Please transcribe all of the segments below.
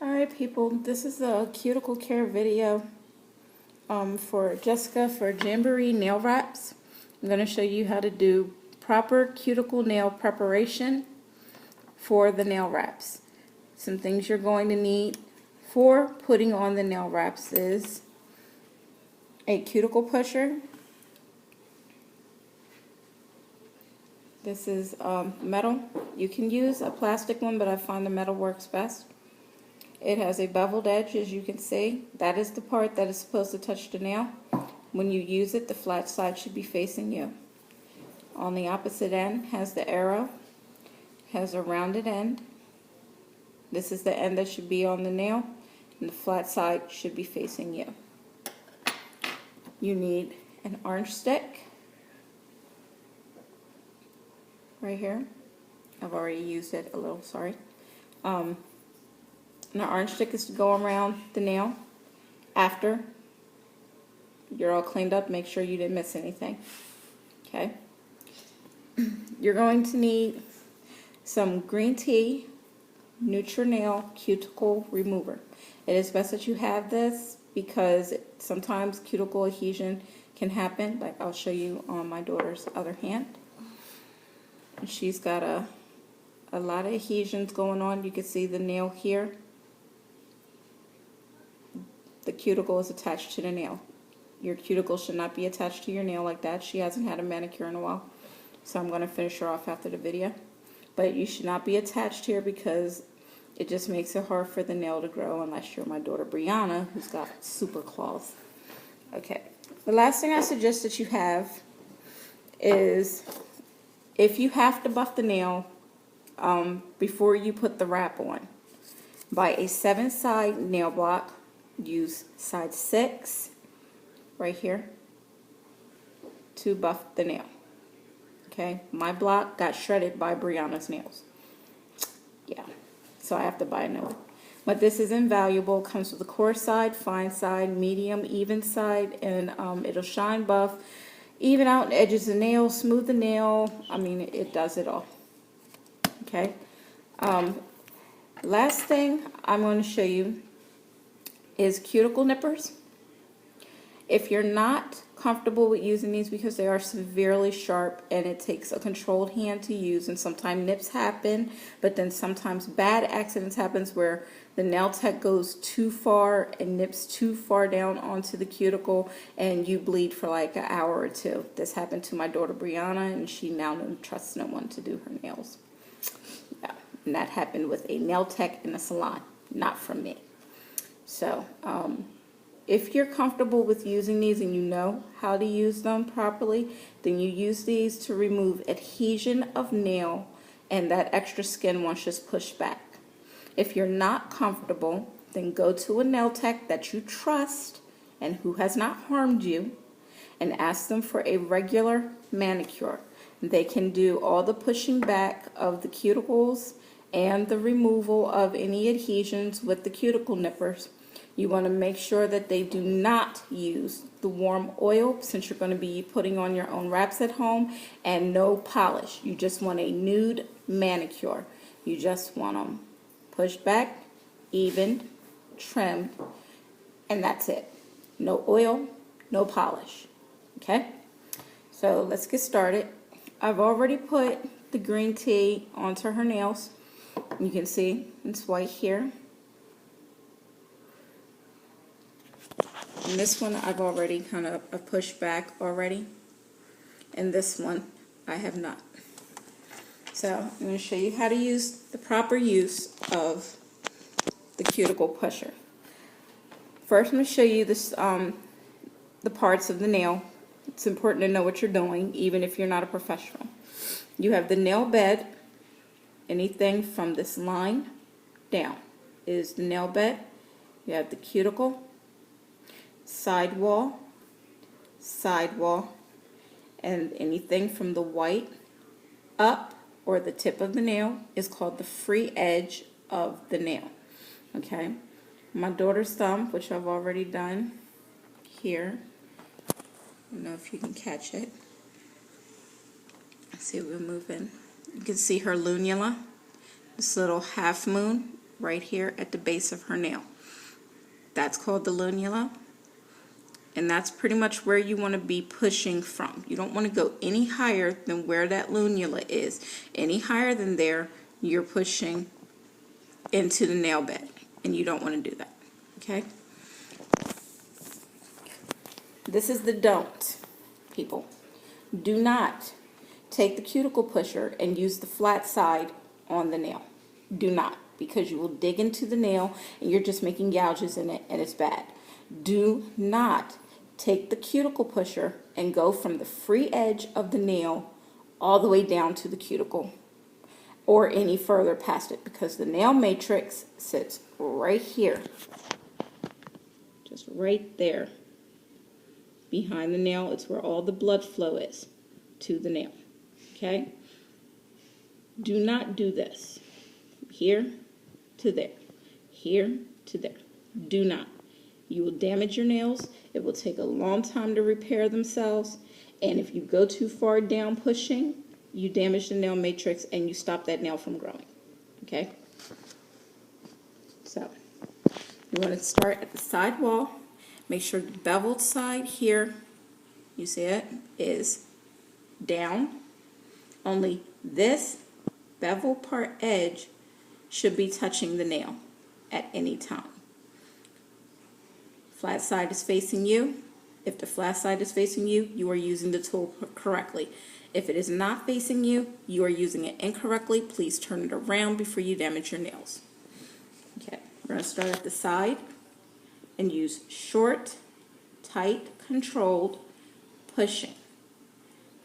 Alright people, this is a cuticle care video for Jessica for Jamboree Nail Wraps. I'm going to show you how to do proper cuticle nail preparation for the nail wraps. Some things you're going to need for putting on the nail wraps is a cuticle pusher. This is metal. You can use a plastic one, but I find the metal works best. It has a beveled edge, as you can see. That is the part that is supposed to touch the nail. When you use it, the flat side should be facing you. On the opposite end has the arrow, has a rounded end. This is the end that should be on the nail, and the flat side should be facing you. You need an orange stick right here. I've already used it a little, sorry. And the orange stick is to go around the nail after you're all cleaned up. Make sure you didn't miss anything. Okay. You're going to need some green tea Nutri Nail cuticle remover. It is best that you have this because sometimes cuticle adhesion can happen. Like I'll show you on my daughter's other hand. And she's got a lot of adhesions going on. You can see the nail here. The cuticle is attached to the nail. Your cuticle should not be attached to your nail like that. She hasn't had a manicure in a while, so I'm going to finish her off after the video. But you should not be attached here because it just makes it hard for the nail to grow unless you're my daughter Brianna, who's got super claws. Okay, the last thing I suggest that you have is if you have to buff the nail before you put the wrap on, buy a 7-side nail block. Use side 6 right here to buff the nail. Okay, my block got shredded by Brianna's nails. Yeah, so I have to buy a new one. But this is invaluable. Comes with a coarse side, fine side, medium, even side, and it'll shine, buff, even out the edges of the nail, smooth the nail. I mean, it does it all. Okay. Last thing I'm going to show you is cuticle nippers. If you're not comfortable with using these because they are severely sharp and it takes a controlled hand to use, and sometimes nips happen, but then sometimes bad accidents happens where the nail tech goes too far and nips too far down onto the cuticle and you bleed for like an hour or two. This happened to my daughter Brianna, and she now trusts no one to do her nails. Yeah, and that happened with a nail tech in the salon, not from me. So, if you're comfortable with using these and you know how to use them properly, then you use these to remove adhesion of nail and that extra skin once just pushed back. If you're not comfortable, then go to a nail tech that you trust and who has not harmed you and ask them for a regular manicure. They can do all the pushing back of the cuticles and the removal of any adhesions with the cuticle nippers. You want to make sure that they do not use the warm oil since you're going to be putting on your own wraps at home, and no polish. You just want a nude manicure. You just want them pushed back, even, trimmed, and that's it. No oil, no polish. Okay? So let's get started. I've already put the green tea onto her nails. You can see it's white here. And this one I've already kind of pushed back already. And this one I have not. So I'm going to show you how to use the proper use of the cuticle pusher. First I'm going to show you this, the parts of the nail. It's important to know what you're doing even if you're not a professional. You have the nail bed. Anything from this line down is the nail bed. You have the cuticle, sidewall, and anything from the white up or the tip of the nail is called the free edge of the nail. Okay, my daughter's thumb, which I've already done here. I don't know if you can catch it. Let's see, we're moving. You can see her lunula, this little half moon right here at the base of her nail. That's called the lunula, and that's pretty much where you want to be pushing from. You don't want to go any higher than where that lunula is. Any higher than there, you're pushing into the nail bed, and you don't want to do that, okay? This is the don't, people. Do not take the cuticle pusher and use the flat side on the nail. Do not, because you will dig into the nail and you're just making gouges in it, and it's bad. Do not take the cuticle pusher and go from the free edge of the nail all the way down to the cuticle or any further past it, because the nail matrix sits right here, just right there behind the nail. It's where all the blood flow is to the nail, okay? Do not do this. Here to there, here to there. Do not. You will damage your nails. It will take a long time to repair themselves, and if you go too far down pushing, you damage the nail matrix and you stop that nail from growing, okay? So, you want to start at the side wall. Make sure the beveled side here, you see it, is down. Only this bevel part edge should be touching the nail at any time. Flat side is facing you. If the flat side is facing you, you are using the tool correctly. If it is not facing you, you are using it incorrectly. Please turn it around before you damage your nails. Okay, we're going to start at the side and use short, tight, controlled pushing.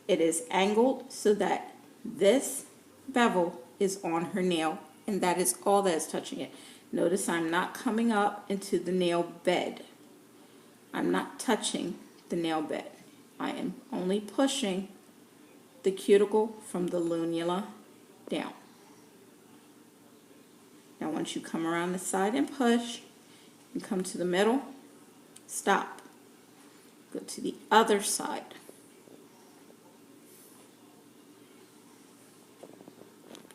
It is angled so that this bevel is on her nail, and that is all that is touching it. Notice I'm not coming up into the nail bed. I'm not touching the nail bed. I am only pushing the cuticle from the lunula down. Now once you come around the side and push, you come to the middle, stop. Go to the other side.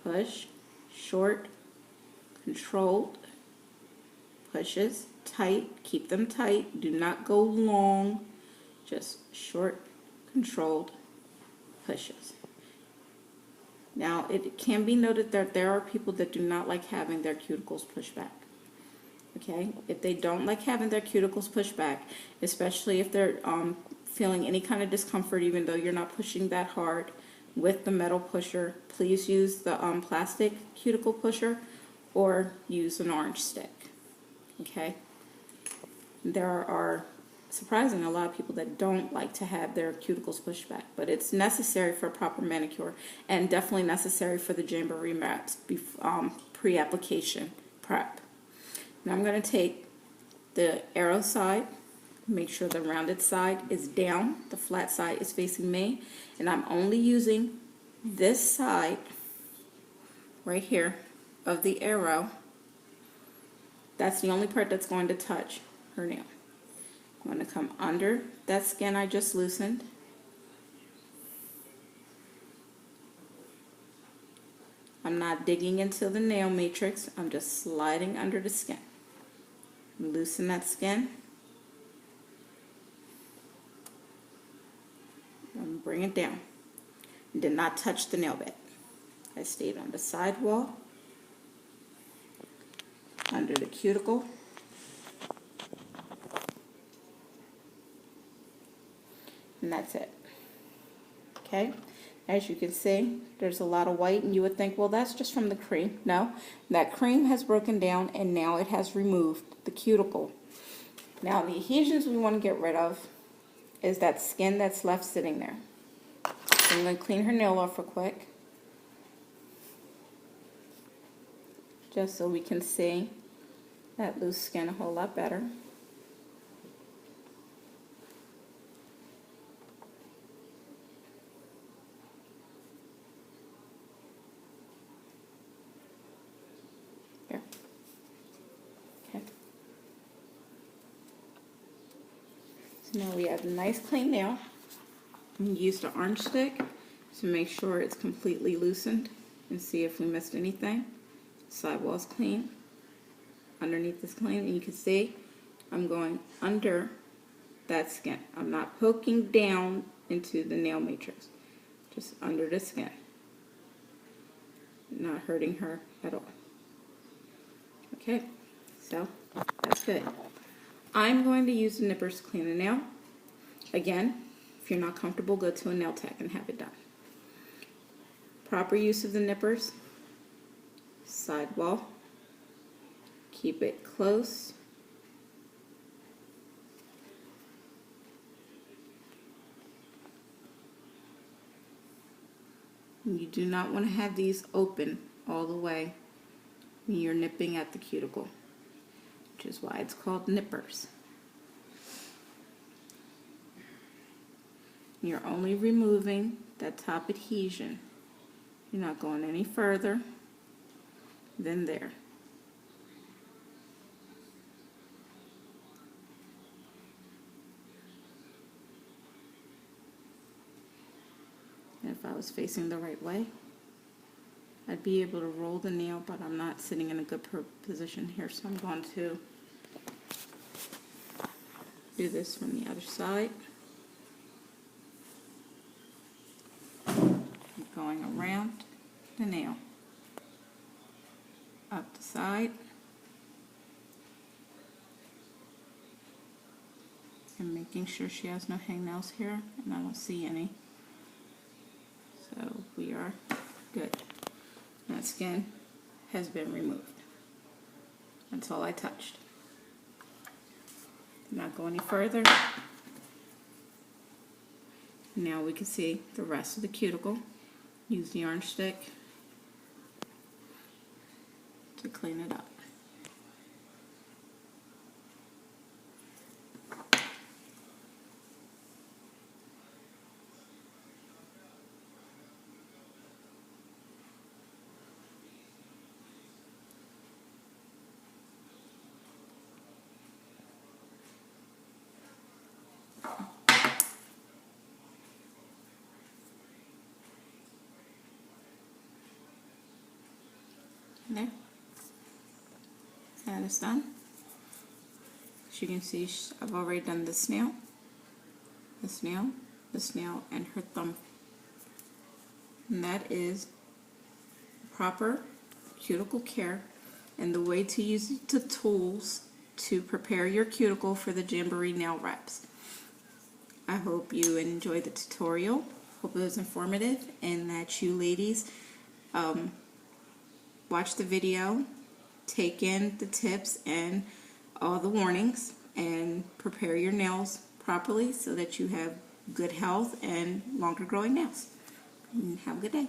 Push, short, controlled, pushes, tight, keep them tight, do not go long, just short, controlled pushes. Now it can be noted that there are people that do not like having their cuticles pushed back. Okay, if they don't like having their cuticles pushed back, especially if they're feeling any kind of discomfort, even though you're not pushing that hard with the metal pusher, please use the plastic cuticle pusher or use an orange stick. Okay, there are surprisingly a lot of people that don't like to have their cuticles pushed back, but it's necessary for a proper manicure and definitely necessary for the Jamboree wraps pre-application prep. Now I'm going to take the arrow side, make sure the rounded side is down, the flat side is facing me, and I'm only using this side right here of the arrow. That's the only part that's going to touch her nail. I'm going to come under that skin I just loosened. I'm not digging into the nail matrix, I'm just sliding under the skin. Loosen that skin. And bring it down. Did not touch the nail bed. I stayed on the side wall, under the cuticle, and that's it. Okay, as you can see, there's a lot of white, and you would think, well, that's just from the cream. No, that cream has broken down, and now it has removed the cuticle. Now the adhesions we want to get rid of is that skin that's left sitting there. So I'm going to clean her nail off real quick, just so we can see that loose skin a whole lot better. There. Okay. So now we have a nice clean nail. And use the orange stick to make sure it's completely loosened and see if we missed anything. Sidewall's clean. underneath the skin, and you can see I'm going under that skin. I'm not poking down into the nail matrix, just under the skin. Not hurting her at all. Okay, so that's good. I'm going to use the nippers to clean the nail. Again, if you're not comfortable, go to a nail tech and have it done. Proper use of the nippers. Sidewall. Keep it close. You do not want to have these open all the way when you're nipping at the cuticle, which is why it's called nippers. You're only removing that top adhesion. You're not going any further than there. And if I was facing the right way, I'd be able to roll the nail, but I'm not sitting in a good position here, so I'm going to do this from the other side. Going around the nail, up the side, and making sure she has no hangnails here, and I don't see any. So we are good. That skin has been removed. That's all I touched. Not go any further. Now we can see the rest of the cuticle. Use the orange stick to clean it up. There. That is done. As you can see, I've already done this nail, and her thumb. And that is proper cuticle care and the way to use the tools to prepare your cuticle for the Jamboree Nail Wraps. I hope you enjoyed the tutorial. Hope it was informative and that you ladies watch the video, take in the tips and all the warnings, and prepare your nails properly so that you have good health and longer growing nails. And have a good day.